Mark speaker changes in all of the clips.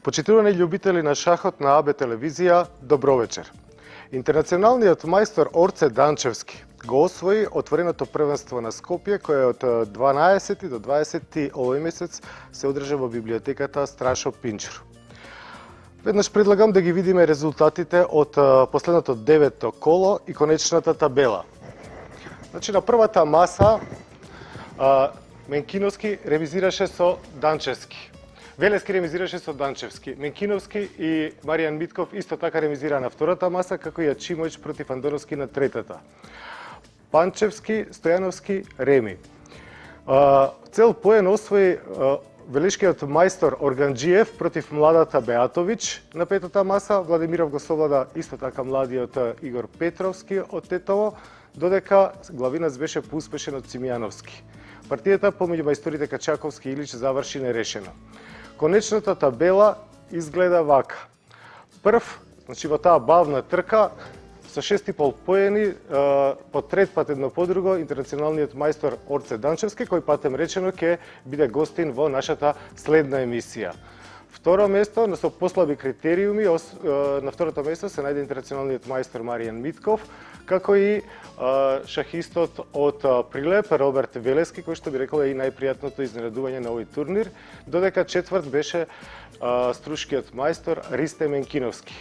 Speaker 1: Почитувани љубители на шахот на АБ телевизија, добро вечер. Интернационалниот мајстор Орце Данчевски го освои отвореното првенство на Скопје, кое од 12 до 20 овој месец се одржа во библиотеката Страшо Пинчур. Веднаш предлагам да ги видиме резултатите од последното 9-то коло и конечната табела. Значи, на првата маса Менкиновски ремизираше со Данчевски. Велески ремизираше со Данчевски. Менкиновски и Маријан Митков исто така ремизира на втората маса, како и Ачимовиќ против Андоновски на третата. Панчевски, Стојановски, Реми. Цел поен освои велешкиот мајстор Органџиев против младата Беатовиќ на петата маса. Владимиров го совлада исто така младиот Игор Петровски од Тетово, додека главинец беше поуспешен од Цимјановски. Партијата помеѓу мајсторите Качаковски и Илич заврши нерешено. Конечната табела изгледа вака. Прв, значи во таа бавна трка, со 6,5 поени, по трет пат едно по друго, интернационалниот мајстор Орце Данчевски, кој патем речено ќе биде гостин во нашата следна емисија. Второ место, со послаби критериуми, на второто место се најде интернационалниот мајстор Маријан Митков, како и шахистот од Прилеп, Роберт Велески, кој што би рекол е и најпријатното изненадување на овој турнир, додека четврт беше струшкиот мајстор Ристе Менкиновски.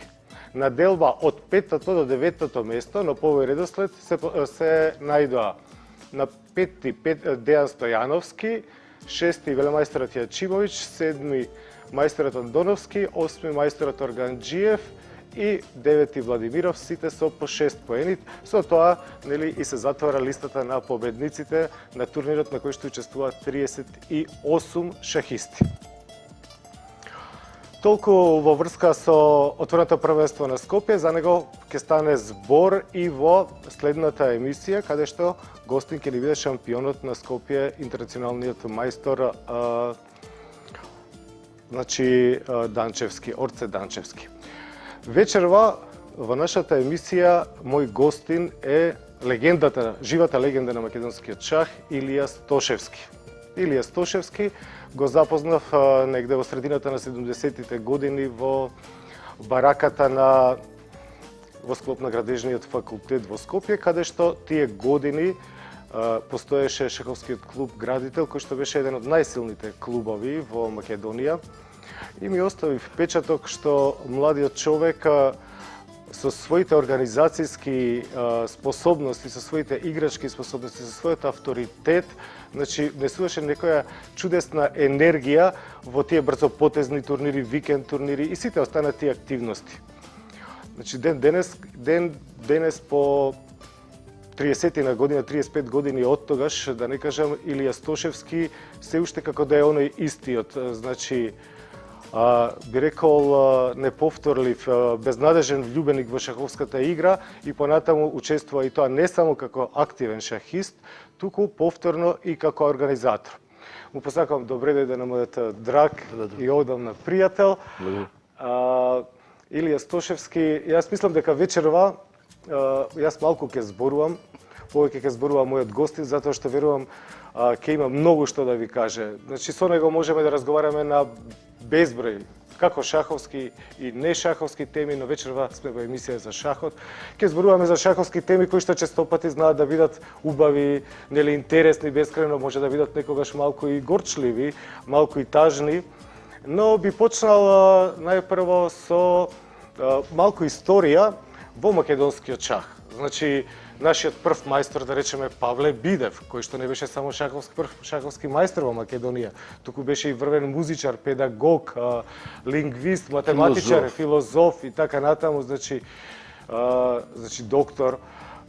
Speaker 1: На делба од 5-то до 9-то место, но по овој редослед се најдоа на 5-ти Дејан Стојановски, 6-ти велемајсторот Јачимовиќ, 7-ми мајсторот Андоновски, 8-ми мајсторот Органџиев и 9-ти Владимиров, сите со по 6 поени. Со тоа, нели, и се затвора листата на победниците на турнирот на кој што учествуваат 38 шахисти. Толку во врска со отвореното првенство на Скопје, за него ќе стане збор и во следната емисија, каде што гостин ќе ни биде шампионот на Скопје, интернационалниот мајстор Данчевски, Орце Данчевски. Вечерва во нашата емисија мој гостин е легендата, живата легенда на македонскиот шах Илија Стошевски. Илија Стошевски го запознав негде во средината на 70-тите години во бараката во склоп на градежниот факултет во Скопје, каде што тие години постоеше шаховскиот клуб Градител, кој што беше еден од најсилните клубови во Македонија. И ми остави впечаток што младиот човек со своите организацијски способности, со своите играчки способности, со својот авторитет, значи несуваше некоја чудесна енергија во тие брзопотезни турнири, викенд турнири и сите останати активности. Значи денес по 30 на година, 35 години од тогаш, да не кажам, Илија Стошевски се уште како да е оној истиот, значи би рекол неповторлив, безнадежен влюбеник во шаховската игра и понатаму учествува и тоа не само како активен шахист, туку повторно и како организатор. Му посакувам добре дојде на мојот драг и одамна пријател. Илија Стошевски, јас мислам дека вечерва јас малку ќе зборувам, повеќе ќе зборува мојот гостин, затоа што верувам ќе има многу што да ви каже. Значи со него можеме да разговараме на безброј, како шаховски и не шаховски теми, но вечерва сме во емисија за шахот. Ќе зборуваме за шаховски теми кои што честопати знаат да бидат убави, нели интересни, бескрајно може да бидат некогаш малку и горчливи, малку и тажни, но би почнал најпрво со малку историја во македонскиот шах. Значи, нашиот прв мајстор, да речеме, Павле Бидев, кој што не беше само прв шаховски мајстор во Македонија, туку беше и врвен музичар, педагог, лингвист, математичар, филозоф и така натаму, значи доктор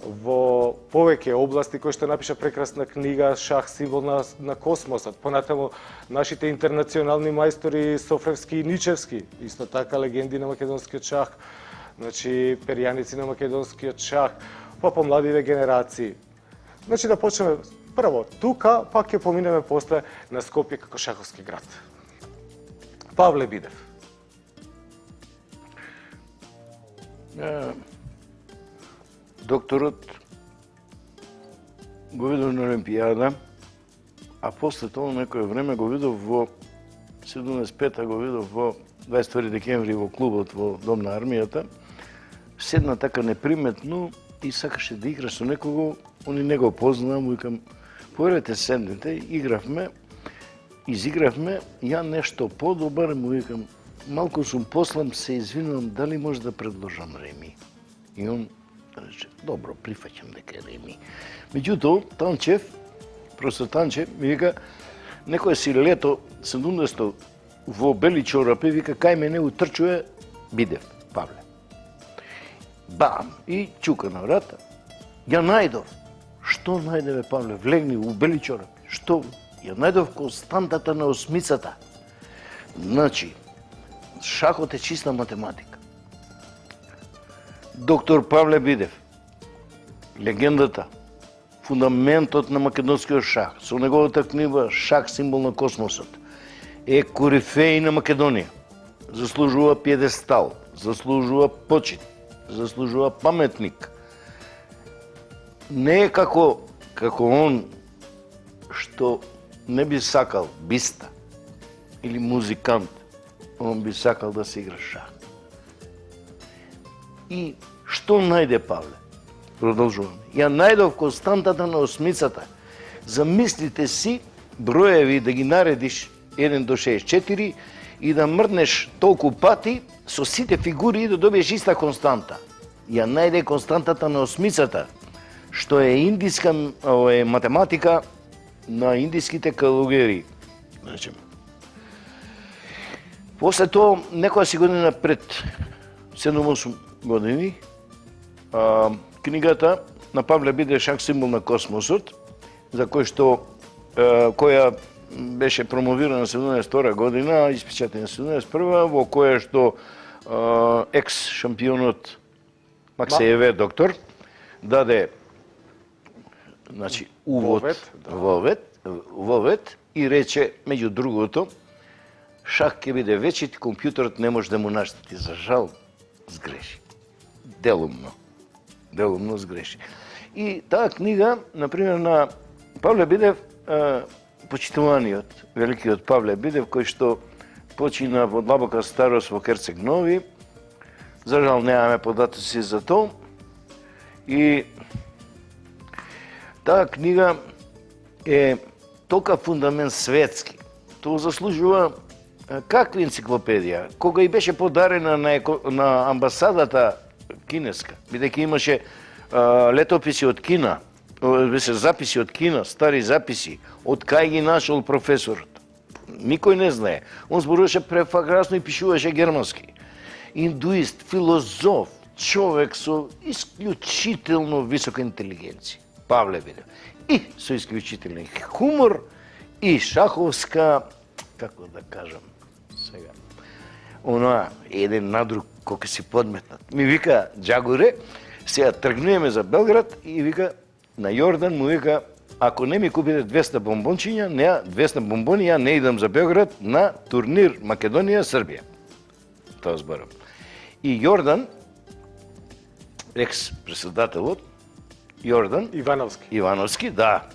Speaker 1: во повеќе области, кој што напиша прекрасна книга Шах символ на космосот. Понатаму нашите интернационални мајстори Софревски и Ничевски, исто така легенди на македонскиот шах. значи перијаници на македонскиот шах, па помладиве генерации. Значи да почнеме прво тука, па ќе поминеме после на Скопје како шаховски град. Павле Бидев.
Speaker 2: Докторот го видов на Олимпијада, а после тоа некое време го видов во 75-та, го видов во 22 декември во клубот во Дом на армијата. Седна така неприметно и сакаше да игра со некого, они не го познаа, му викам, поверете седнете, игравме, изигравме, ја нешто подобар, му викам, малку сум послам, се извинувам, дали може да предложам Реми? И он рече, добро, прифаќам дека е Реми. Меѓутоа, Танчев, професор Танчев, ми вика, некој си лето 70 во бели чорапи, вика, кај мене утрчуе Бидев, Павле. Бам! И чука на врата. Ја најдов. Што најдеве, Павле? Влегни у бели чорапи. Што? Ја најдов константата на осмицата. Значи, шахот е чиста математика. Доктор Павле Бидев, легендата, фундаментот на македонскиот шах, со неговата книга Шах символ на космосот, е корифеј на Македонија. Заслужува пиедестал, заслужува почит, заслужува паметник. Не е како он што не би сакал биста или музикант, он би сакал да се игра шах. И што најде Павле? Продолжуваме. Ја најдов константата на осмицата. Замислите си броеви да ги наредиш 1 до 64 и да мрднеш толку пати со сите фигури и да добиеш иста константа. Ја најде константата на осмицата, што е индиска математика на индиските калогери. Значи, после тоа, некоја си година пред 7-8 години, книгата на Павле Бидев Шах символ на космосот, за која беше промовирана 72 година, испечатена 71, во која што екс-шампионот Максееве доктор даде значи вовет и рече меѓу другото шах ќе биде вечит, компјутерот не може да му наштети. За жал сгреши. Делумно сгреши. И таа книга, например, на Павле Бидев, почитуваниот, великиот Павле Бидев, кој што почина во длабока старост во Керцег Нови. За жал немаме податоци за тоа. И таа книга е толка фундамент светски. Тоа заслужува каква енциклопедија. Кога и беше подарена на амбасадата кинеска, бидејќи имаше летописи од Кина, беше записи од Кина, стари записи, од кај ги нашол професорот. Никој не знае. Он зборуваше прекрасно и пишуваше германски. Индуист, филозоф, човек со исклучително висока интелигенција. Павле Бидев. И со исклучителен хумор и шаховска, како да кажам сега, она еден на друг кој си подметнат. Ми вика Джагуре, сега тргнуваме за Белград и вика на Јордан му вика, ако не ми купите 200 бомбончиња, 200 бомбони, ја не идам за Белград на турнир Македонија-Србија. Тоа зборам. И Јордан, екс-председателот, Јордан Ивановски, да.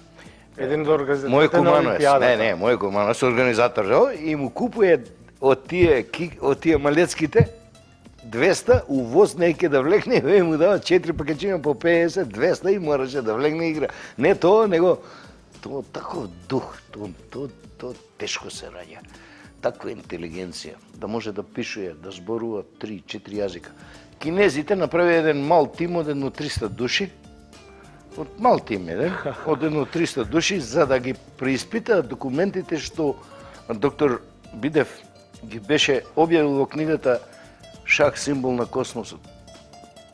Speaker 1: Еден од организаторите
Speaker 2: мој
Speaker 1: на Олимпијадата.
Speaker 2: мој куманос, организатор, и му купуе од тие малецките 200, увоз неќе да влегне, и му дава 4 пакетчиња по 50, 200 и мораше да влегне игра. Не тоа, него тоа таков дух, тоа тешко се раѓа. Таква интелигенција, да може да пишува, да зборува 3-4 јазика. Кинезите направи еден мал тим од едно 300 души, од мал тим од едно 300 души, за да ги преиспитаат документите што доктор Бидев ги беше објавил во книгата Шах символ на космосот.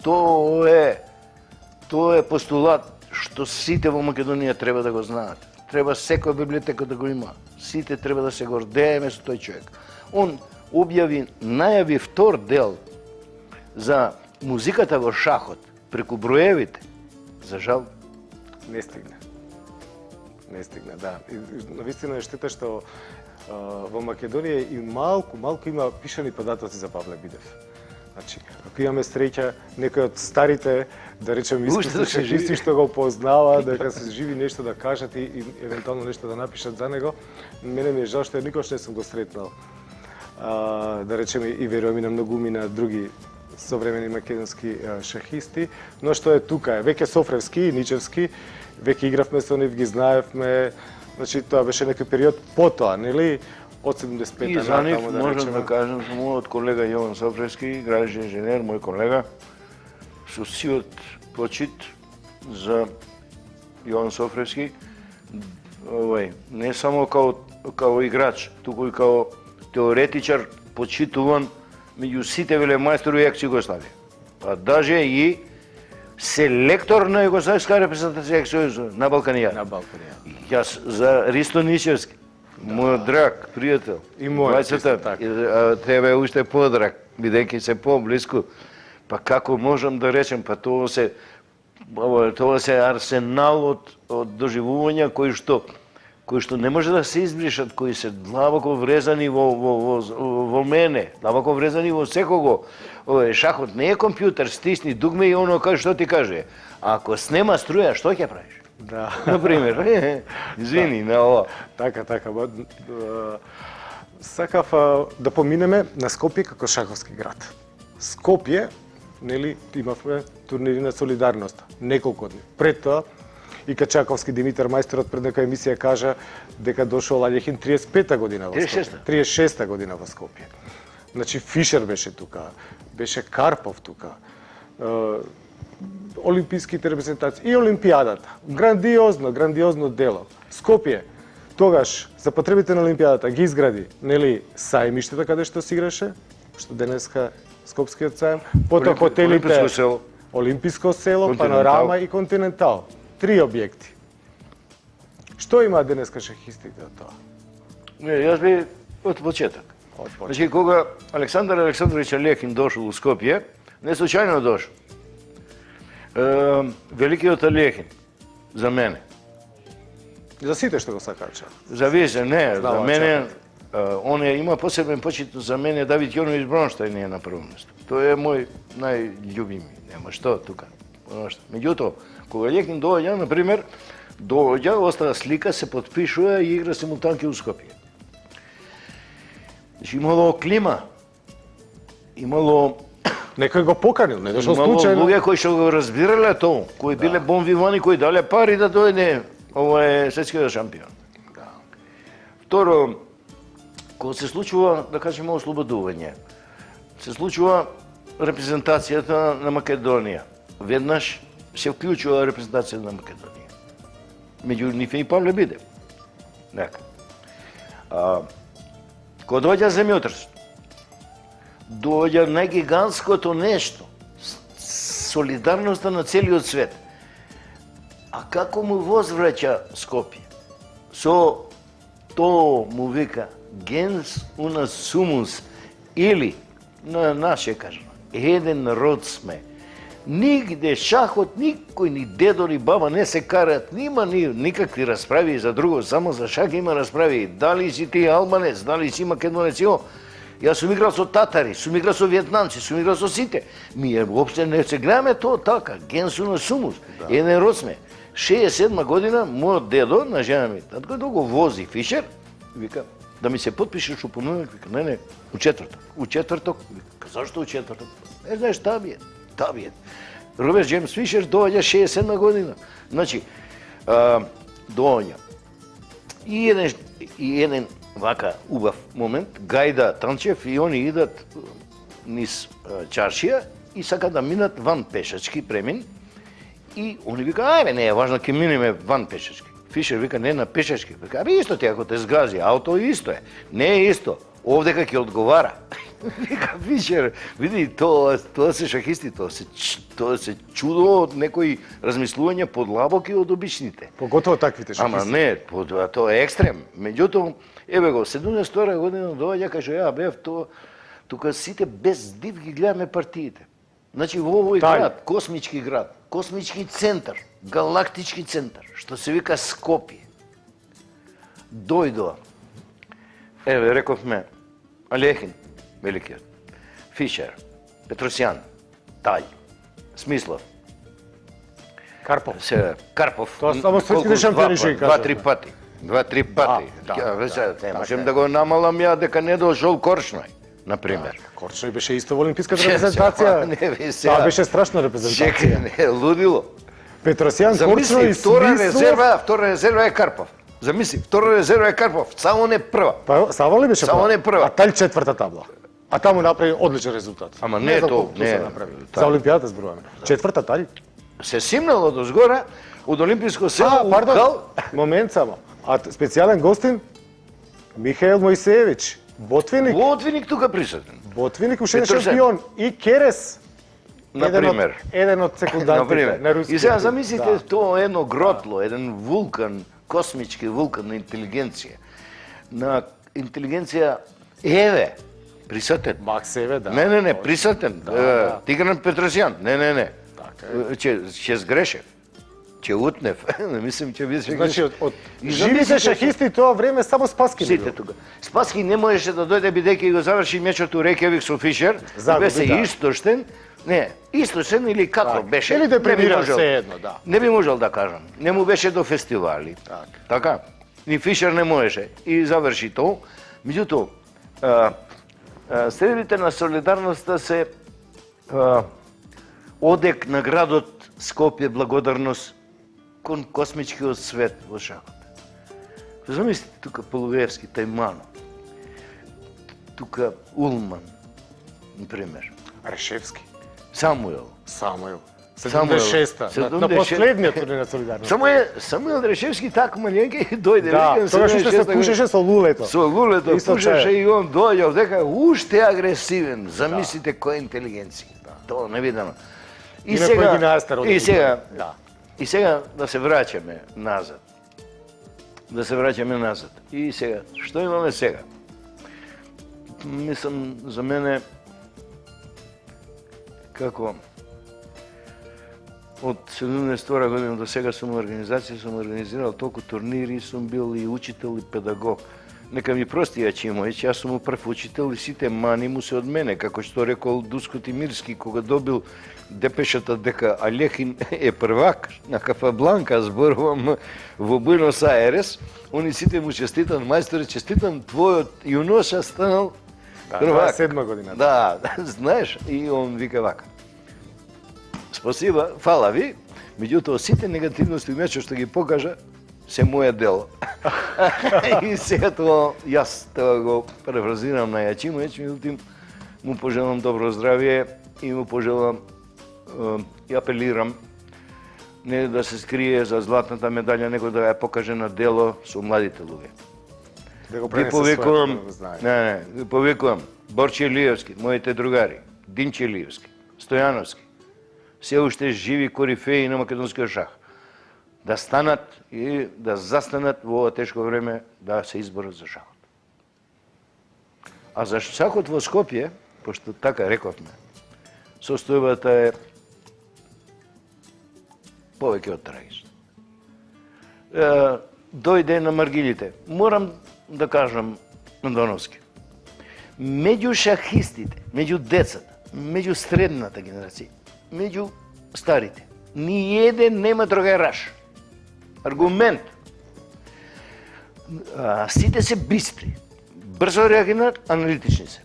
Speaker 2: Тоа е постулат што сите во Македонија треба да го знаат. Треба секоја библиотека да го има. Сите треба да се гордееме со тој човек. Он најави втор дел за музиката во шахот, преку броевите, за жал,
Speaker 1: Не стигна. Не стигна, да. И, навистина е штета што во Македонија и малку има пишани податоци за Павле Бидев. Значи, ако имаме среќа, некој од старите, да речем, искусни шахисти што го познава, дека се живи нешто да кажат и евентуално нешто да напишат за него, мене ми е жал што никош не сум го сретнал. Да речеме, и верувам и на многуми на други современи македонски шахисти, но што е тука е веќе Софревски и Ничевски, веќе игравме со нив, ги знаевме, значи тоа беше некој период потоа, нели, од 75-та
Speaker 2: и за нив
Speaker 1: натаму, да
Speaker 2: можам
Speaker 1: речеме.
Speaker 2: да кажам со мојот колега Јован Софревски, градски инженер, мој колега, со сиот почит за Јован Софревски, не само као играч, туку и као теоретичар, почитуван меѓу сите велемајстори екс Југославија. А даже и селектор на југославска репрезентација екс на Балканијата.
Speaker 1: На Балканија.
Speaker 2: Јас за Ристо Ничевски, мојот драг пријател.
Speaker 1: И мојот, исто
Speaker 2: двајцата,
Speaker 1: така.
Speaker 2: тебе уште подраг, бидејќи се поблиску. Па како можам да речем, па тоа се арсенал од доживувања кои што не може да се избришат, кои се длабоко врезани во мене, длабоко врезани во секого. Шахот не е компјутер, стисни дугме и оно каже што ти каже. Ако снема струја, што ќе правиш?
Speaker 1: Да.
Speaker 2: Например, извини на ова.
Speaker 1: Така. Сакав да поминеме на Скопје како шаховски град. Скопје, нели, имавме турнири на солидарност, неколку од нив. Пред тоа, и Качаковски Димитар Мајсторот пред нека емисија кажа дека дошол Алјехин 35-та година во Скопје. 36-та година во Скопје. Значи Фишер беше тука, беше Карпов тука, олимписките репрезентации и Олимпијадата. Грандиозно дело. Скопје тогаш за потребите на Олимпијадата ги изгради, нели, сајмиштето каде што се играше, што денеска Скопскиот сајм, потоа хотелите Олимписко село, Панорама и Континентал. 3 објекти. Што има денеска шахистите од тоа?
Speaker 2: Не, јас би од почеток. Значи, кога Александар Александрович Алјехин дошол у Скопје, не случајно дошол. Великиот Алјехин, за мене.
Speaker 1: За сите што го сакаат.
Speaker 2: За више, не, за мене, он има посебен почит за мене, Давид Јоновиќ Бронштајн е на прво место. Тој е мој најљубими, нема што тука. Меѓутоа, кога Алјехин доаѓа, например, остава слика, се потпишува и игра симултанки у Скопје. Значи, имало клима, имало...
Speaker 1: Некој го поканил, не дошол случајно.
Speaker 2: Имало луѓе кои што го разбирале тоа, кои биле бонвивани, кои дале пари да дојде светскиот шампион. Второ, кога се случува, да кажеме, ослободување, се случува репрезентацијата на Македонија. Веднаш се вклучува репрезентацијата на Македонија. Меѓу нив и Павле Бидев. Кога доаѓа земјотресот, доаѓа најгигантското нешто, солидарноста на целиот свет. А како му возвраќа Скопје? Со тоа му вика gens una sumus, или, на наше кажано, еден род сме. Нигде шахот, никој ни дедо ни баба не се карат, нема никакви расправи за друго, само за шах има расправи. Дали си ти албанец, дали си македонец, Јас сум играл со татари, сум играл со вјетнамци, сум играл со сите. Ние воопште не се гледаме тоа така, gens una sumus, еден род сме. 67 година, мојот дедо, на жена ми, татко го вози Фишер, вика, да ми се потпишеш упомнување, вика, не, у четврток, вика, зашто у четврток? Не знаеш, табиет. Роберт Джеймс Фишер доаѓа 67 година. Значи, доаѓа. И еден вака убав момент, Гајда Танчев и они идат низ чаршија и сакат да минат ван пешачки премин. И они вика, ајде, не е важно, ќе минеме ван пешачки. Фишер вика, не на пешачки. Вика, исто ти ако те сгази, ауто исто е. Не е исто. Овдека ќе одговара. Вика Фишер, види, тоа се шахисти, тоа се чудо од некои размислувања подлабоки од обичните.
Speaker 1: Поготово таквите шахисти.
Speaker 2: Ама не, тоа е екстрем. Меѓутоа, еве го, 72 година доаѓа, каже, ја бев, тука сите без див ги гледаме партиите. Значи во овој
Speaker 1: Тај.
Speaker 2: град, космички центар, галактички центар, што се вика Скопје, дојдоа, еве, рековме, Алехин, великиот, Фишер, Петросјан, Тај, Смислов,
Speaker 1: Карпов.
Speaker 2: Карпов.
Speaker 1: Тоа само светските шампиони ќе кажат.
Speaker 2: Два-три пати. Не можем да го намалам ја дека не дошол Корчној, например.
Speaker 1: Корчној беше исто во олимписката репрезентација. Тоа беше страшна репрезентација.
Speaker 2: Чекај, не, лудило.
Speaker 1: Петросјан,
Speaker 2: Замисли,
Speaker 1: Корчној,
Speaker 2: втора
Speaker 1: Смислов.
Speaker 2: резерва е Карпов. Замисли, втора резерва е Карпов, само не прва.
Speaker 1: Па Сава ли беше
Speaker 2: Само не прва.
Speaker 1: А тај четврта табла. А таму направи одличен резултат.
Speaker 2: Ама не
Speaker 1: знам
Speaker 2: тоа,
Speaker 1: колку
Speaker 2: не.
Speaker 1: се направи. За олимпијадата зборуваме. Четврта тај.
Speaker 2: Се симнало до згора, од Олимписко село,
Speaker 1: Пардон,
Speaker 2: укал,
Speaker 1: момент само. А специјален гостин Михаел Мојсеевиќ, Ботвиник.
Speaker 2: Ботвиник тука присутен.
Speaker 1: Ботвиник уште
Speaker 2: Петросјан.
Speaker 1: шампион и Керес.
Speaker 2: Например.
Speaker 1: Еден од секундантите на рускиот.
Speaker 2: И сега замислите
Speaker 1: Да.
Speaker 2: тоа едно гротло, еден вулкан, космички вулкан на интелигенција. На интелигенција, еве, присутен.
Speaker 1: Максеве, да.
Speaker 2: Не, присутен.
Speaker 1: Да.
Speaker 2: Тигран Петросјан, не.
Speaker 1: Така е.
Speaker 2: Ќе сгрешев. Ќе утнев. Не мислам ќе биде
Speaker 1: Значи, од
Speaker 2: И
Speaker 1: живите
Speaker 2: замислите
Speaker 1: шахисти тоа време само Спаски не
Speaker 2: сите
Speaker 1: бил.
Speaker 2: тука. Спаски не можеше да дојде бидејќи го заврши мечот у Рекјавик со Фишер,
Speaker 1: Загуби,
Speaker 2: беше
Speaker 1: да.
Speaker 2: истоштен. Не, истоштен или како
Speaker 1: Така.
Speaker 2: беше.
Speaker 1: Или
Speaker 2: не би
Speaker 1: депримиран,
Speaker 2: можел.
Speaker 1: се едно, да.
Speaker 2: Не би можел да кажам. Не му беше до фестивали. Така. Ни Фишер не можеше. И заврши тоа. Меѓутоа, средите на солидарноста се одек на градот Скопје благодарност кон космичкиот свет во шахот. Замислите тука Полуевски, Тајманов, тука Улман, например,
Speaker 1: Решевски,
Speaker 2: Самуел.
Speaker 1: Самуел.
Speaker 2: Самуел.
Speaker 1: 76-та, на
Speaker 2: 76-та.
Speaker 1: последниот турнир на солидарност.
Speaker 2: Самуел Решевски така маленки дојде.
Speaker 1: Да,
Speaker 2: викам,
Speaker 1: тогаш уште се
Speaker 2: 76-та
Speaker 1: пушеше со лулето.
Speaker 2: Со лулето
Speaker 1: Исто
Speaker 2: пушеше
Speaker 1: чај.
Speaker 2: и он дојде, дека уште агресивен. Замислите која интелигенција. Тоа невидено.
Speaker 1: И некој ги најстар од
Speaker 2: и сега,
Speaker 1: Да.
Speaker 2: и сега да се враќаме назад. И сега, што имаме сега? Мислам, за мене, како од 72 година до сега сум организација, сум организирал толку турнири, сум бил и учител и педагог. Нека ми прости Јачимовиќ, јас сум му прв учител и сите мани му се од мене, како што рекол Дуско Тимирски кога добил депешата дека Алехин е првак на Кафабланка, зборувам во Буенос Аерес, они сите му честитан, мајсторе, честитан, твојот јуноша станал првак.
Speaker 1: 27 година.
Speaker 2: Да, знаеш, и он вика вака. Спасиба, фала ви, меѓутоа сите негативности мечот што ги покажа, се моје дело. И сега тоа, јас тоа го префразирам на Јачимовиќ, меѓутоа му пожелам добро здравје и му пожелам и апелирам не да се скрие за златната медаља, него да ја покаже на дело со младите луѓе.
Speaker 1: Да го
Speaker 2: Ви
Speaker 1: пренесе
Speaker 2: повикувам,
Speaker 1: своето знание.
Speaker 2: не, ви повикувам Борче Илиевски, моите другари, Динче Илиевски, Стојановски, се уште живи корифеи на македонскиот шах, да станат и да застанат во ова тешко време да се изборат за шахот. А за шахот во Скопје, пошто така рековме, состојбата е повеќе од трагична. Дојде на маргилите. Морам да кажам на Доновски. Меѓу шахистите, меѓу децата, меѓу средната генерација, меѓу старите, ни еден нема другараш. Аргумент. Сите се бистри, брзо реагираат, аналитични се.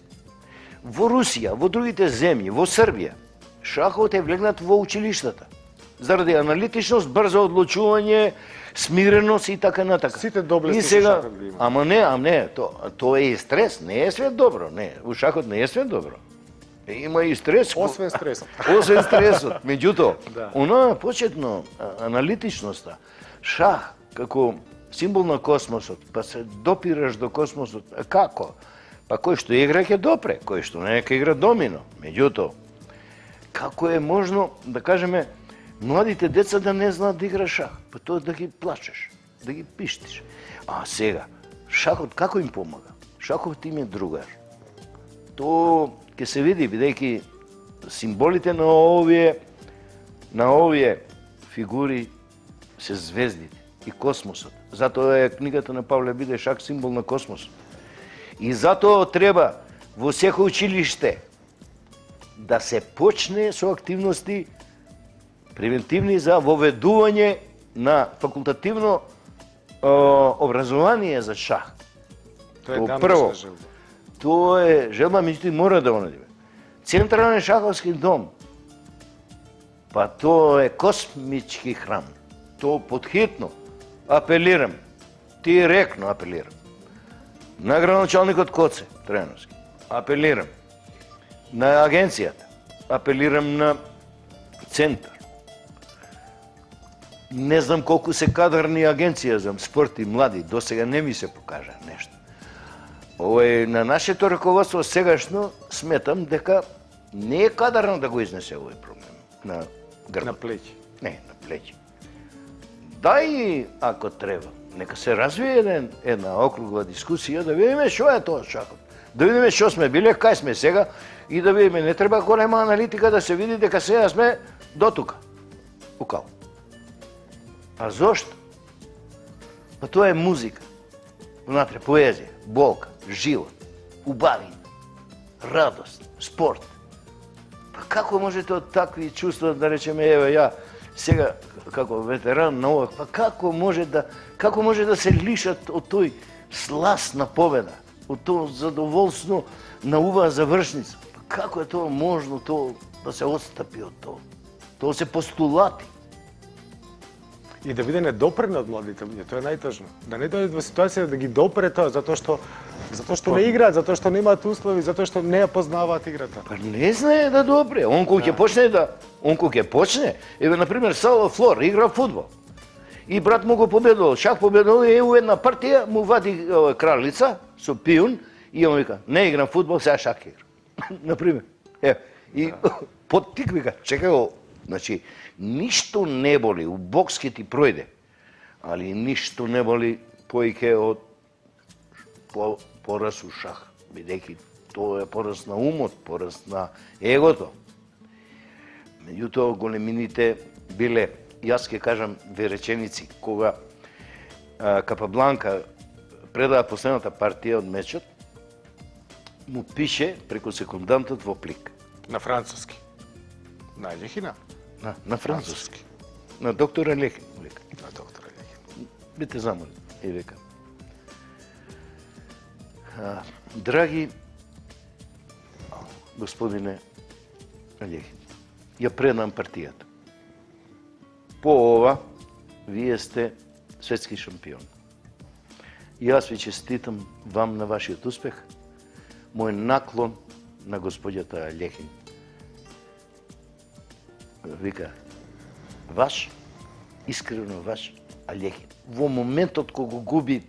Speaker 2: Во Русија, во другите земји, во Србија, шахот е влегнат во училиштата. Заради аналитичност, брзо одлучување, смиреност и така натака.
Speaker 1: Сите доблести
Speaker 2: И
Speaker 1: со
Speaker 2: сега,
Speaker 1: шахот ги има.
Speaker 2: ама не, тоа е и стрес, не е све добро, не, во шахот не е све добро. Има и стрес.
Speaker 1: Освен стресот.
Speaker 2: Освен стресот. Меѓутоа,
Speaker 1: Да.
Speaker 2: она почетно аналитичноста, шах како символ на космосот, па се допираш до космосот, како? Па кој што игра ќе допре, кој што не ќе игра домино. Меѓутоа, како е можно да кажеме младите деца да не знаат да игра шах? Па тоа да ги плачеш, да ги пиштиш. А сега, шахот како им помага? Шахот им е другар. Тоа ќе се види, бидејќи символите на овие фигури се звездите и космосот. Затоа е книгата на Павле Бидешак символ на космосот. И затоа треба во секој училиште да се почне со активности превентивни за воведување на факултативно образование за шах.
Speaker 1: Тоа е
Speaker 2: Во
Speaker 1: дамнешна
Speaker 2: прво.
Speaker 1: желба.
Speaker 2: Тоа е желба, меѓутоа мора да онадиме. Централен шаховски дом, па тоа е космички храм. Тоа подхитно апелирам, директно апелирам. На градоначалникот Коце Трајановски, апелирам. На агенцијата, апелирам на центар. Не знам колку се кадарни агенција за спорт и млади, до сега не ми се покажа нешто. На нашето раководство сегашно сметам дека не е кадарно да го изнесе овој проблем на грб.
Speaker 1: На плеќи.
Speaker 2: Не, на плеќи. Дај, ако треба, нека се развие една округла дискусија, да видиме што е тоа шахот. Да видиме што сме биле, кај сме сега и да видиме, не треба голема аналитика да се види дека сега сме до тука. Укал. А зошто? Па тоа е музика. Внатре поезија, болка, живот, убавина, радост, спорт. Па како можете од такви чувства да речеме, еве ја сега како ветеран на ова, па како може да се лишат од тој сласт на победа, од тоа задоволство на уваа завршница? Па како е тоа можно тоа да се отстапи од тоа? Тоа се постулати.
Speaker 1: И да биде недопрено од младите луѓе, тоа е најтажно. Да не дојдат во ситуација да ги допре тоа, затоа што не играат, затоа што немаат услови, затоа што не ја познаваат играта.
Speaker 2: Па не знае да добре. Он кога ќе почне, еве на пример Сало Флор игра фудбал. И брат му го победувал, шах победувал и у една партија му вади кралица со пијун и он вика: "Не играм фудбал, сега шах играм." На пример. И поттик вика: "Чекај го, значи ништо не боли, у бокс ќе ти пројде, али ништо не боли поиќе од пораз у шах, бидејќи тоа е пораз на умот, пораз на егото." Меѓутоа, големините биле, јас ќе кажам две реченици, кога Капабланка предава последната партија од мечот, му пише преку секундантот во плик.
Speaker 1: На француски. На Алехина.
Speaker 2: На француски. На доктор Алехин.
Speaker 1: На доктор Алехин.
Speaker 2: Бите замолени. И века: "Драги господине Алехин, ја предам партијата. По ова, вие сте светски шампион. Јас ви честитам вам на вашиот успех. Мој наклон на господјата Алехин." Вика: "Ваш, искрено ваш Алехин. Во моментот кога го губи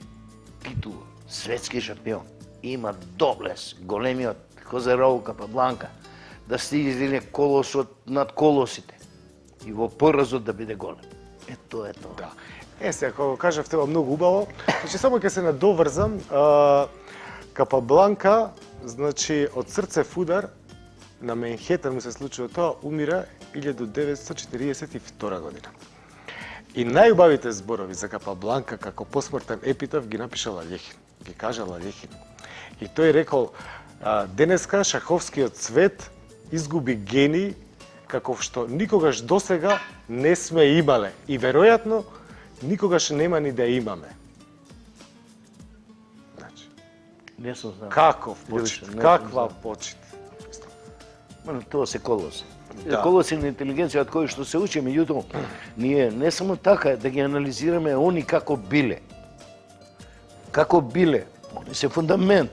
Speaker 2: титула, светски шампион, има доблес, големиот Козерол Капабланка, да стигне колосот над колосите и во поразот да биде голем. Тоа е тоа."
Speaker 1: Да. Сега, кога кажавте ова многу убаво, значи само ќе се надоврзам, Капабланка, значи од срцев удар на Менхетен му се случува тоа, умира 1942 година. И најубавите зборови за Капабланка како посмртен епитаф ги напишал Алехин, ги кажал Алехин. И тој рекол: "Денеска шаховскиот свет изгуби гени каков што никогаш досега не сме имале и веројатно никогаш нема ни да имаме." Значи,
Speaker 2: Не сум знал.
Speaker 1: каков почит, каква почит.
Speaker 2: Тоа се колоси.
Speaker 1: Да.
Speaker 2: Колоси на интелигенција од кои што се учи, меѓутоа, ние не само така да ги анализираме они како биле. Како биле, они се фундамент.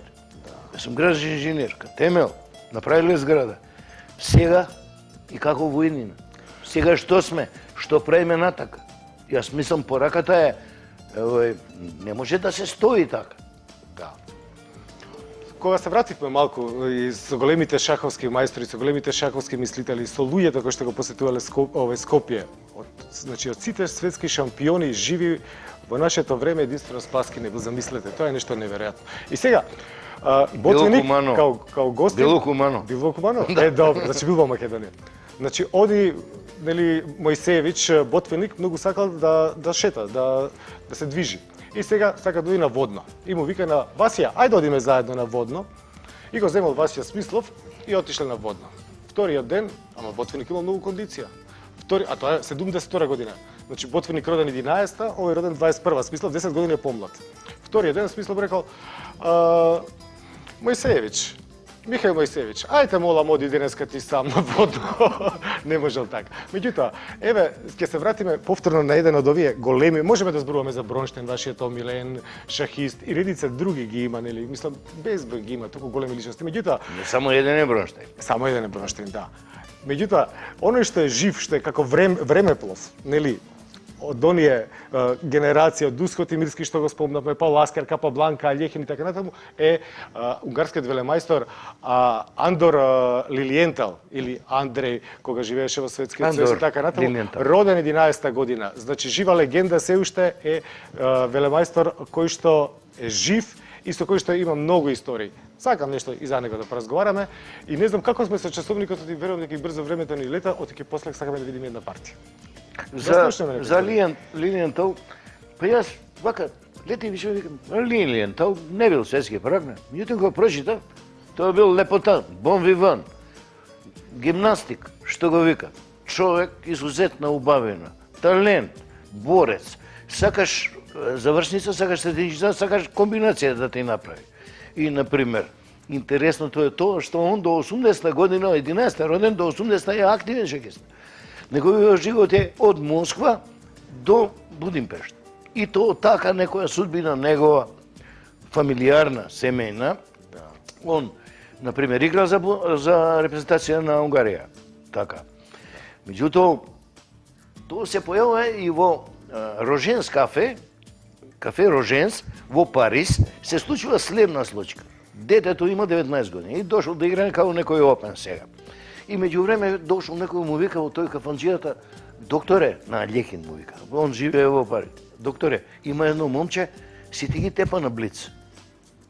Speaker 2: Јас сум градски инженер, темел, направиле зграда. Сега и како војнина. Сега што сме, што правиме натака. Јас мислам пораката е, не може да се стои така.
Speaker 1: Да. кога се вративме малку и со големите шаховски мајстори, со големите шаховски мислители, со луѓето кои што го посетувале Скопје, значи од сите светски шампиони живи во нашето време единствено Спаски не го замислете. Тоа е нешто неверојатно. И сега Ботвиник као гостин.
Speaker 2: Било хумано.
Speaker 1: Било хумано? Е, добро, значи бил во Македонија. Значи оди, нели, Мојсеевиќ, Ботвиник многу сакал да шета, да се движи. И сега сака да оди на Водно. И му вика на Васија, ајде одиме заедно на Водно. И го земал Васија Смислов и отишле на Водно. Вториот ден, ама Ботвиник имал многу кондиција. А тоа е 72 година. Значи Ботвиник роден 11-та, овој роден 21-та, Смислов 10 години помлад. Вториот ден Смислов рекол, Мојсеевиќ, Михаил Мојсеевиќ, ајте молам оди денеска ти сам на Водно. Не можел така. Меѓутоа, еве, ќе се вратиме повторно на еден од овие големи, можеме да зборуваме за Бронштейн, вашиот омилен шахист и редица други ги има, нели, мислам, безброј ги има, толку големи личности. Меѓутоа,
Speaker 2: Не само еден е Бронштейн.
Speaker 1: само еден е Бронштейн, да. Меѓутоа, оној што е жив, што е како времеплов, нели, од оние генерација од Дусхот и Мирски што го спомнавме, па Ласкер, Капабланка, Алјехин и така натаму, е унгарскиот велемајстор Андор Лилиентал или Андреј, кога живееше во Светскиот сојуз и така натаму,
Speaker 2: Лилиентал.
Speaker 1: роден 11-та година. Значи жива легенда се уште е велемајстор кој што е жив и со кој што има многу истории. Сакам нешто и за него да поразговараме и не знам како сме со часовникот, и верувам дека и брзо времето ни лета, оттеќе после сакаме да видиме една партија.
Speaker 2: За Лилиентал, па јас вака лети више викам, Лилиентал не бил светски прак, меѓутоа кога прочитав, тоа бил лепота, бон виван, гимнастик, што го вика, човек изузетна убавина, талент, борец, сакаш завршница, сакаш стратегична, сакаш комбинација да ти направи. И, например, интересното е тоа што он до 80-та година, 11-та роден, до 80-та е активен шахист. Неговиот живот е од Москва до Будимпешта. И тоа така некоја судбина негова фамилиарна, семејна. Он, например, игра за репрезентација на Унгарија. Така. Меѓутоа, тоа се појавува и во Роженс кафе, кафе Роженс во Париз, се случува следна случка. Детето има 19 години и дошол да играе како некој опен сега. И меѓу време дошол некој му вика во тој кафанџијата, докторе, на Алјехин му вика, он живее во Париз. Докторе, има едно момче, си ти ги тепа на блиц.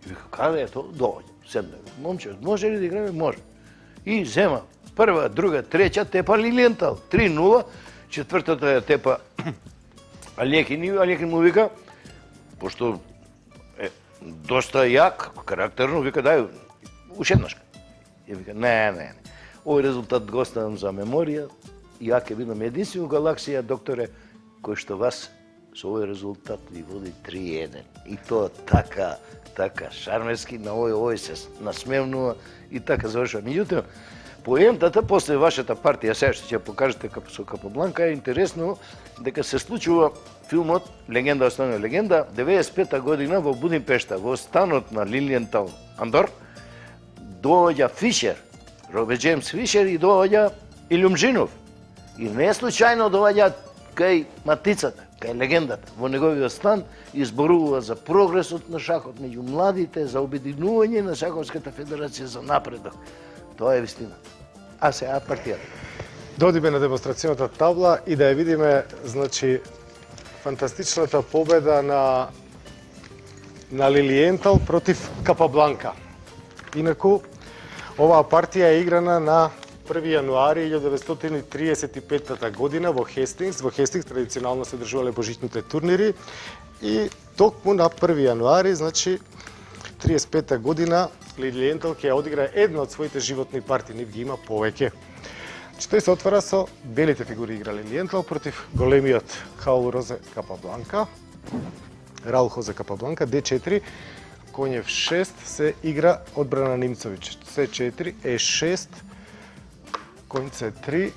Speaker 2: И вика, каде е тоа? Доаѓа, седне. Момче, може ли да играме? Може. И зема прва, друга, трета тепа Лилиентал, 3-0, четвртата ја тепа Алјехин и Алјехин му вика, пошто е доста јак, карактерно, вика, дај, уште еднашка. И вика, не. Овој резултат го оставам за меморија, и ја ќе бидам единствено галаксија, докторе, кој што вас со овој резултат ви води 3-1. И тоа така шармерски, на овој се насмевнува и така завршува. Меѓутоа, поентата после вашата партија, сега што ќе покажете со Капабланка, е интересно дека се случува филмот Легенда остана легенда, 95-та година во Будимпешта, во станот на Лилиентал Андор, доаѓа Фишер, Роберт Джеймс Фишер и доаѓа Илјумжинов. И не случајно доаѓа кај матицата, кај легендата, во неговиот стан и зборува за прогресот на шахот меѓу младите, за обединување на Шаховската федерација за напредок. Тоа е вистина. А сега партијата.
Speaker 1: Додиме на демонстрацијната табла и да ја видиме, значи, фантастичната победа на Лилиентал против Капабланка. Инаку, оваа партија е играна на 1 јануари 1935 година во Хестингс. Во Хестингс традиционално се држувале божичните турнири и токму на 1 јануари, значи 35 година, Лилиентал ќе одигра една од своите животни партии, нив ги има повеќе. Тој се отвара со белите фигури игра Лилиентал против големиот Раул Хозе Капабланка. Раул Хозе Капабланка, D4, конј F6 се игра одбрана Нимцовиќ. C4, E6, конј C3,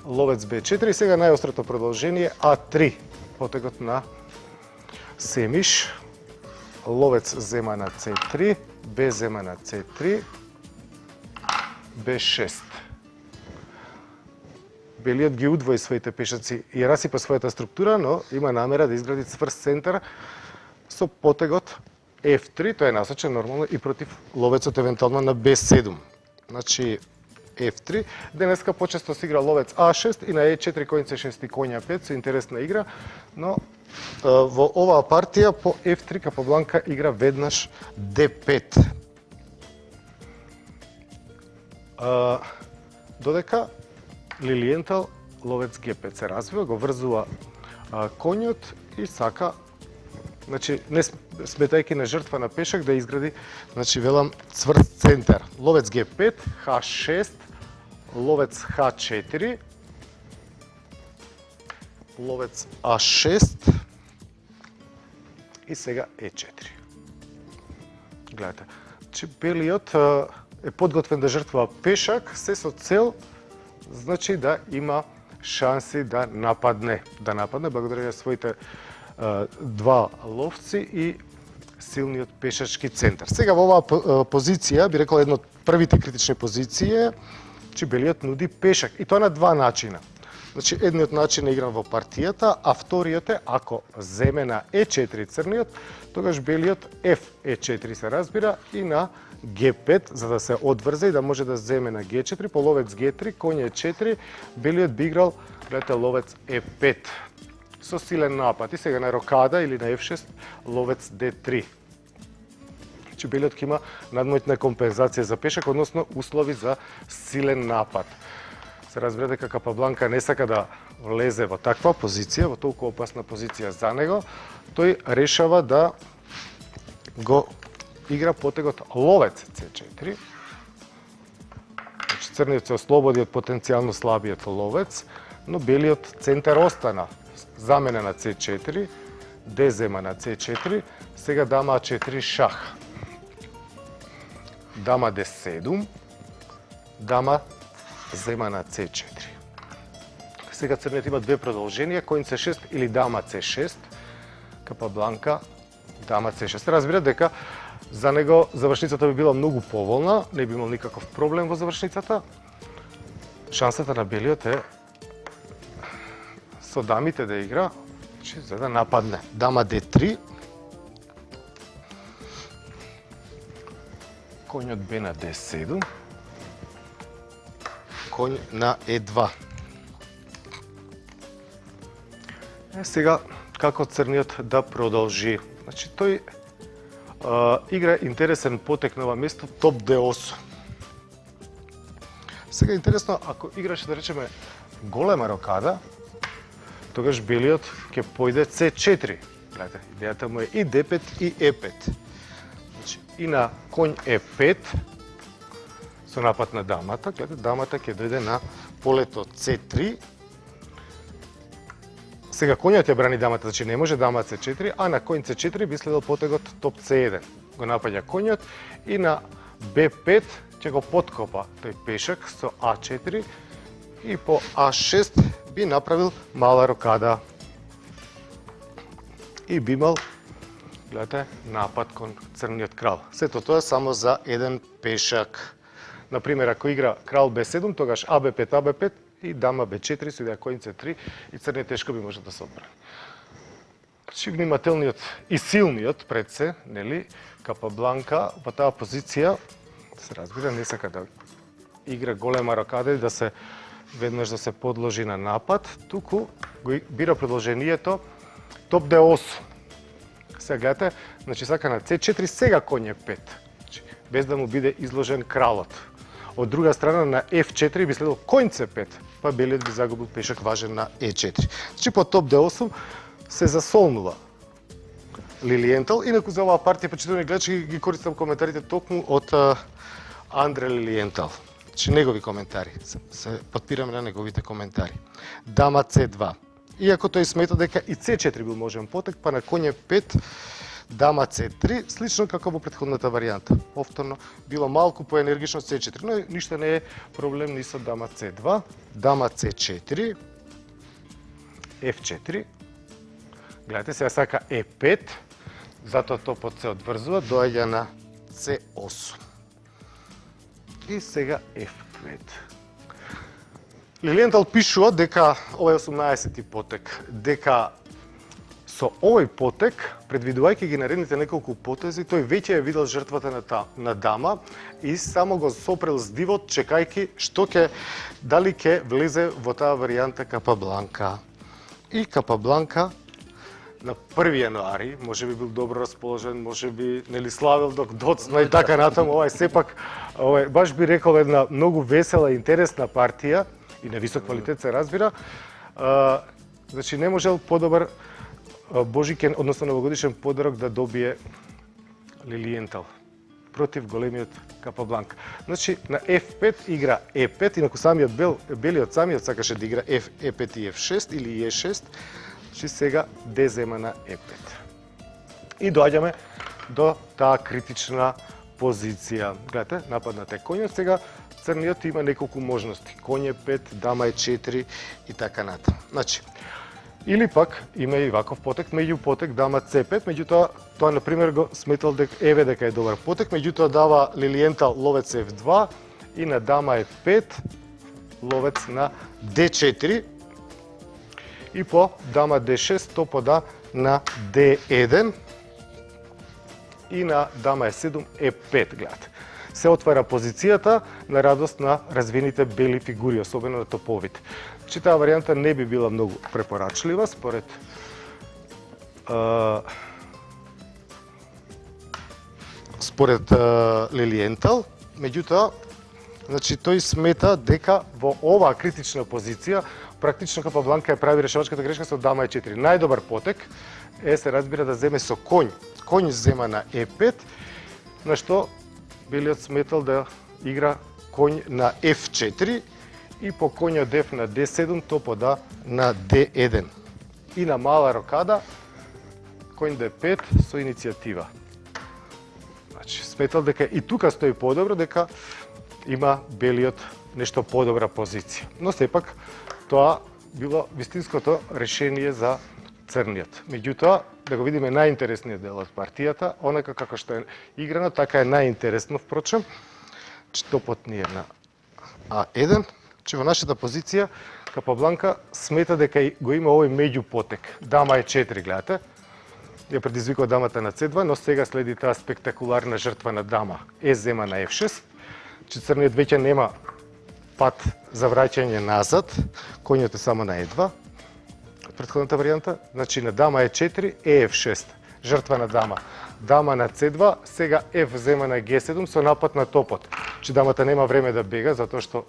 Speaker 1: ловец B4 и сега најострото продолжение A3, потегот на Семиш. Ловец зема на C3, Б зема на C3, B6. Белиот ги удвои своите пешаци и расипа својата структура, но има намера да изгради цврст центар со потегот F3, тој е насочен нормално и против ловецот евентуално на B7. Значи F3, денеска почесто се игра ловец А6 и на E4 конј C6 и конја 5, со интересна игра, но во оваа партија по F3 Капабланка игра веднаш D5. Додека Лилиентал ловец G5 се развива, го врзува конјот и сака, значи не сметајќи на жртва на пешак да изгради, значи велам цврст центар. Ловец G5, H6, ловец H4, ловец А6 и сега Е4. Гледате, че белиот е подготвен да жртвува пешак, се со цел, значи да има шанси да нападне благодарение своите два ловци и силниот пешачки центар. Сега во оваа позиција, би рекол една од првите критични позиции, че белиот нуди пешак. И тоа на два начина. Значи, едниот начин е игран во партијата, а вториот е, ако земе на Е4 црниот, тогаш белиот Ф4 се разбира и на Г5, за да се одврзе и да може да земе на Г4, по ловец Г3, конј Е4, белиот би играл, гледате, ловец Е5 со силен напад. И сега на рокада или на F6 ловец D3. Значи белиот ќе има надмоćна компензација за пешак, односно услови за силен напад. Се разбира дека Капабланка не сака да влезе во таква позиција, во толку опасна позиција за него. Тој решава да го игра потегот ловец C4. Значи црниот се ослободи од потенцијално слабиот ловец, но белиот центар остана. Замена на C4, D зема на C4, сега дама А4 шах. Дама D7, дама зема на C4. Сега црниот има две продолженија, конј C6 или дама C6, Капабланка, дама C6. Разбира дека за него завршницата би била многу поволна, не би имал никаков проблем во завршницата. Шансата на белиот е со дамите да игра, за да нападне. Дама D3, конјот Б на D7, конј на E2. Сега, како црниот да продолжи? Значи, тој игра интересен потек на ова место, топ D8. Сега интересно, ако играше, да речеме, голема рокада, тогаш белиот ќе појде C4. Гледате, идејата му е и D5 и E5. Значи, и на конј E5 со напад на дамата, гледате, дамата ќе дојде на полето C3. Сега конјот ја брани дамата, значи не може дама C4, а на конј C4 би следел потегот топ C1. Го напаѓа конјот и на B5 ќе го подкопа тој пешак со А4 и по А6 би направил мала рокада и би имал, гледате, напад кон црниот крал. Сето тоа само за еден пешак. Например, ако игра крал Б7, тогаш АБ5, АБ5 и дама Б4 со идеја конј С3 и црниот тешко би може да се одбрани. Значи, внимателниот и силниот пред се, нели, Капабланка во таа позиција, се разбира, не сака да игра голема рокада и да се веднаш да се подложи на напад, туку го бира продолжението топ D8. Сега гледате, значи сака на C4, сега конј Е5, значи, без да му биде изложен кралот. Од друга страна на F4 би следил конј C5, па белиот би загубил пешак важен на E4. Значи по топ D8 се засолнува Лилиентал. Инаку за оваа партија, почитувани гледачи, ги користам коментарите токму од Андре Лилиентал. Значи негови коментари, се подпираме на неговите коментари. Дама C2. Иако тој смета дека и C4 бил можен потек, па на конј Е5, дама C3, слично како во претходната варијанта. Повторно било малку поенергично C4, но ништо не е проблем ни со дама C2, дама C4, F4. Гледате, сега сака E5, затоа топот се одврзува, доаѓа на C8. И сега F5. Лилиентал пишува дека ова е 18-ти потек, дека Со овој потек, предвидувајќи ги наредните неколку потези, тој веќе е видел жртвата на дама и само го сопрел здивот, чекајќи дали ќе влезе во таа варијанта Капабланка. И Капабланка на 1 јануари, може би бил добро расположен, може би нели славил док доцна и така натаму, сепак баш би рекол една многу весела и интересна партија и на висок квалитет се разбира. Значи не можел подобар божикен, односно новогодишен подарок да добие Лилиентал против големиот Капабланка. Значи на F5 игра E5, инаку белиот самиот сакаше да игра E5 и F6 или E6, значи сега D зема на E5. И доаѓаме до таа критична позиција. Гледате, нападнат е коњот, сега црниот има неколку можности. Коње 5, дама е 4 и така натаму. Значи, или пак има и ваков потек, меѓу потек дама C5, меѓутоа тоа на пример го сметал дека е добар потек, меѓутоа дава Лилиентал ловец F2 и на дама F5 ловец на D4 и по дама D6 то пода на D1 и на дама E7 E5, гледате. Се отвара позицијата на радост на развиените бели фигури, особено на топовите. Значи таа варијанта не би била многу препорачлива според Лилиентал, меѓутоа значи тој смета дека во оваа критична позиција практично Капабланка ја прави решавачката грешка со дама E4. Најдобар потек се разбира да земе со коњ. Коњ зема на E5, на што белиот сметал да игра коњ на F4 и по коњот F на D7 то пода на D1. И на мала рокада коњ D5 со иницијатива. Значи сметал дека и тука стои подобро, дека има белиот нешто подобра позиција. Но сепак тоа било вистинското решение за црниот. Меѓутоа, да го видиме најинтересниот дел од партијата, онака како што е играно, така е најинтересно впрочем. Топот ни е на А1, че во нашата позиција Капабланка смета дека го има овој меѓу потек. Дама е 4, гледате. Ја предизвикува дамата на C2, но сега следи таа спектакуларна жртва на дама. Е зема на F6, че црниот веќе нема пат за враќање назад, коњот е само на E2. Претходната варијанта, значи на дама E4, F6, жртва на дама. Дама на C2, сега F зема на G7 со напад на топот. Че дамата нема време да бега, затоа што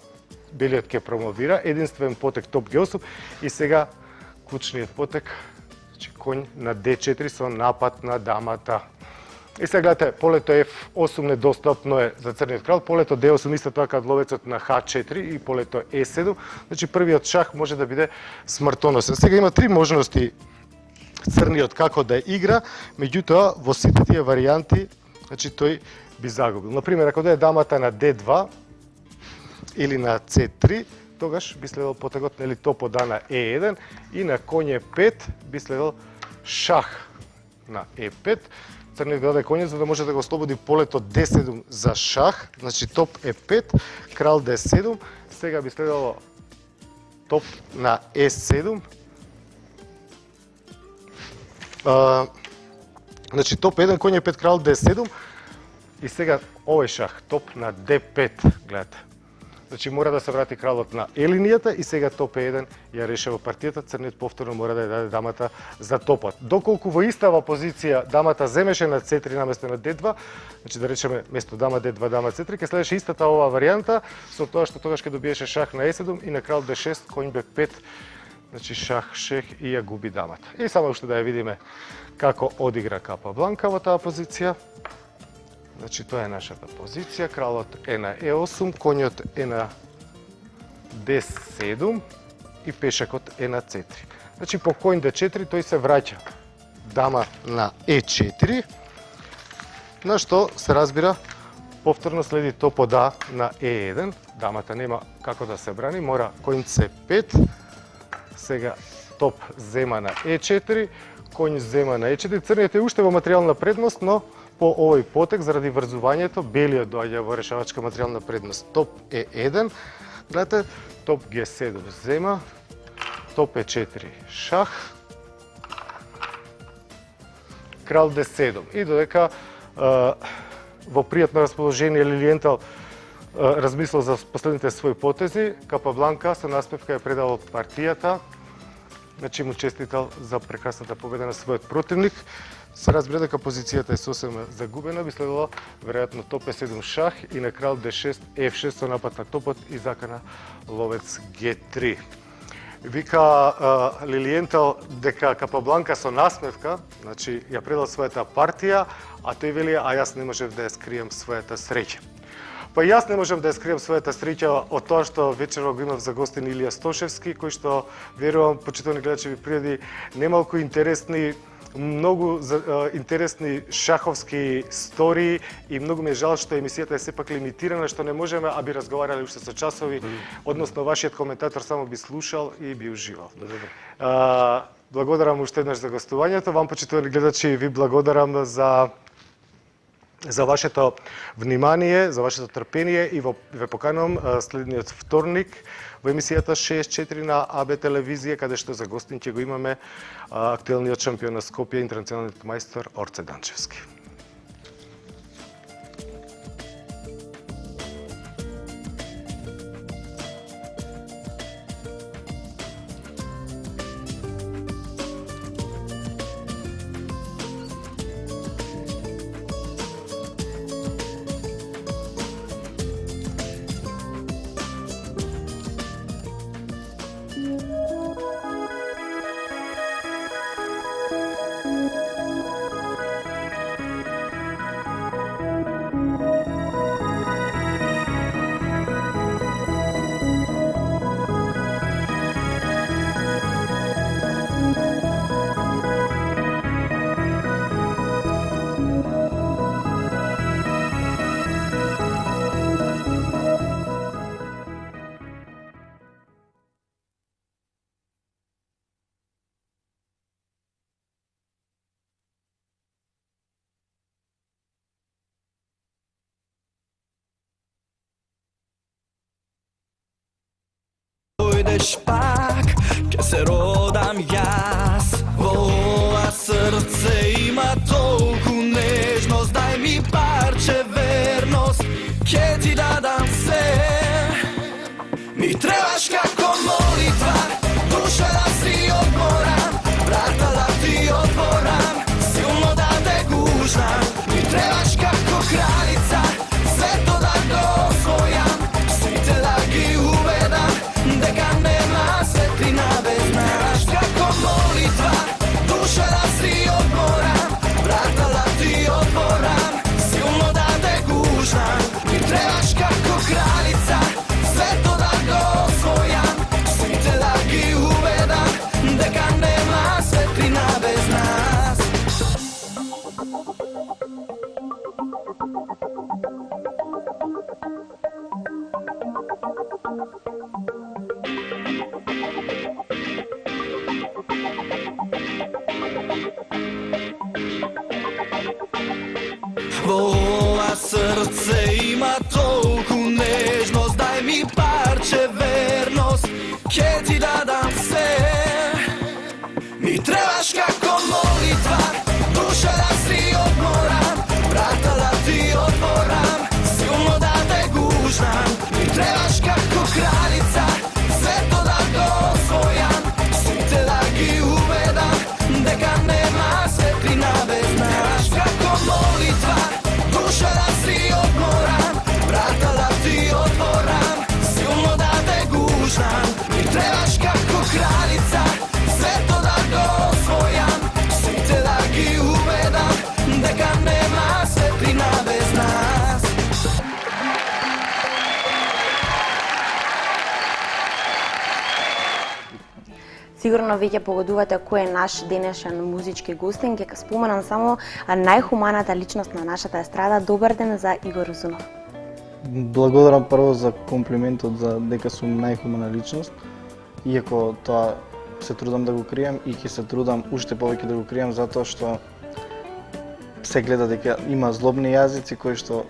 Speaker 1: белиот ќе промовира, единствен потек топ G8 и сега клучниот потек, значи коњ на D4 со напад на дамата. И сега гледате, полето F8 недостапно е за црниот крал, полето D8 исто така ловецот на H4 и полето E7, значи првиот шах може да биде смртоносен. Сега има три можности црниот како да игра, меѓутоа во сите тие варијанти, значи тој би загубил. Например, ако да е дамата на D2 или на C3, тогаш би следел потегот, нели, то пода на E1 и на коње 5 би следел шах на E5. Црниот го даде коњот за да може да го ослободи полето D7 за шах, значи топ E5, крал D7, сега би следело топ на E7. Значи топ 1, коње 5, крал D7 и сега овој шах, топ на D5, гледате. Значи мора да се врати кралот на Е линијата и сега топ Е1 ја решава партијата, црниот повторно мора да ја даде дамата за топот. Доколку во истава позиција дамата земеше на С3 наместо на Д2, значи да речеме место дама Д2, дама С3, ќе следеше истата оваа варијанта, со тоа што тогаш ќе добиеше шах на Е7 и на крал Д6, коњ Б5, значи шах, шех и ја губи дамата. И само уште да ја видиме како одигра Капабланка во таа позиција. Значи, тоа е нашата позиција, кралот е на Е8, коњот е на Д7 и пешакот е на С3. Значи, по коњ Д4 тој се враќа дама на Е4, на што се разбира повторно следи топот А на Е1, дамата нема како да се брани, мора коњ С5, сега топ зема на Е4, коњ зема на Е4, црниот е уште во материјална предност, но по овој потек, заради врзувањето, белиот доаѓа во решавачка материјална предност. Топ Е1, гледате, топ Г7 зема, топ Е4 шах, Крал Д7. И додека во пријатно расположение Лилиентал размислил за последните своји потези, Капабланка со насмевка ја предала партијата, значи му честитал за прекрасната победа на својот противник. Се разбира дека позицијата е сосема загубена, би следвало веројатно топ Е7 шах и на крал Д6, Ф6 со напад на топот и закана ловец Г3. Вика Лилиентал дека Капабланка со насмевка, значи ја предал својата партија, а тој вели, а јас не можев да ја скрием својата среќа. Па јас не можам да ја скрием својата среќа од тоа што вечерва го имав за гостин Илија Стошевски, кој што, верувам, почитувани гледачи ви приреди немалку интересни, многу интересни шаховски стории и многу ми е жал што емисијата е сепак лимитирана, што не можеме, а би разговарали уште со часови, односно вашиот коментатор само би слушал и би уживал. Благодарам уште еднаш за гостувањето, вам почитувани гледачи ви благодарам за вашето внимание, за вашето трпение и ве поканувам следниот вторник во емисијата 64 на АБ телевизија, каде што за гостин ќе го имаме актуелниот шампион на Скопје, интернационалниот мајстор Орце Данчевски.
Speaker 3: Dojdeš pak, ke se rodam jaz. Ova srce ima tolku nežnost, daj mi parče vernost, kje ti dadam se. Mi trebaš kako molitva, duša da si odmoram, vrata da ti otvoram, silno da te gužam. Mi trebaš kako kraljica, sve to da ga osvojam, svite da gi uvedam, deka nema svetlina bez nas. Kako molitva, duša da si odmoram, vrata da ti otvoram, silno da te gužam. Mi trebaš kako kraljica, sve to da ga osvojam, svite da gi uvedam, deka nema svetlina bez nas. Ova srce ima tolku nežnost, daj mi parče vernost, kje ti dadam se. Mi trebaš kako molitva, duša da si odmoram, vrata da ti otvoram, silno da te gužam. Mi trebaš kako kraljica, sve to da ga osvojam, svite da gi uvedam, deka nema svetlina bez nas. Kako molitva, duša da si odmoram, vrata da ti otvoram, silno da te gužam. Mi trebaš kako kraljica, sve to da ga osvojam, svite da gi uvedam, deka nema svetlina bez nas.
Speaker 4: Сигурно веќе погодувате кој е наш денешен музички гостин. Ќе споменам само најхуманата личност на нашата естрада. Добар ден за Игор Узунов.
Speaker 5: Благодарам прво за комплиментот за дека сум најхумана личност. Иако тоа се трудам да го крием и ќе се трудам уште повеќе да го крием затоа што се гледа дека има злобни јазици кои што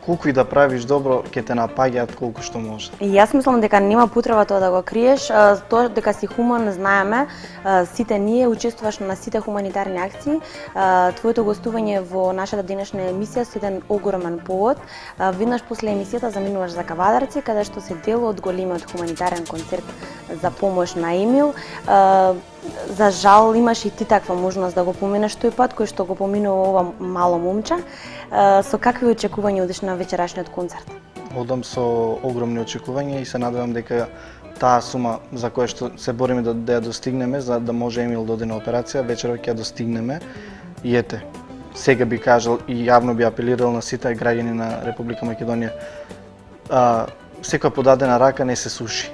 Speaker 5: колку и да правиш добро, ќе те напаѓаат колку што може.
Speaker 4: И јас мислам дека нема потреба тоа да го криеш, тоа дека си хуман знаеме, сите ние учествуваш на сите хуманитарни акции. Твоето гостување во нашата денешна емисија со еден огромен повод. Веднаш после емисијата заминуваш за Кавадарци, каде што се дел од големиот хуманитарен концерт за помош на Емил. За жал имаш и ти таква можност да го поминеш тој пат кој што го поминува ова мало момче. Со какви очекувања одиш на вечерашниот концерт?
Speaker 5: Одам со огромни очекувања и се надевам дека таа сума за која што се бориме да ја достигнеме, за да може Емил да оди на операција, вечерва ќе ја достигнеме. И ете, сега би кажал и јавно би апелирал на сите граѓани на Република Македонија, секоја подадена рака не се суши.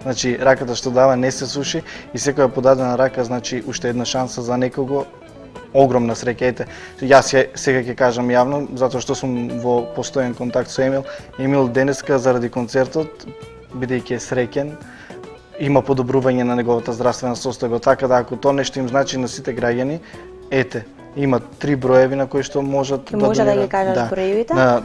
Speaker 5: Значи, раката што дава не се суши и секоја подадена рака, значи, уште една шанса за некого, огромна среќа. Ете, јас сега ќе кажам јавно, затоа што сум во постојан контакт со Емил. Емил денеска заради концертот, бидејќи е среќен, има подобрување на неговата здравствена состојба, така да ако тоа нешто им значи на сите граѓани, ете, има 3 броеви на кои што можат
Speaker 4: Може да ги кажеш броевите?
Speaker 5: На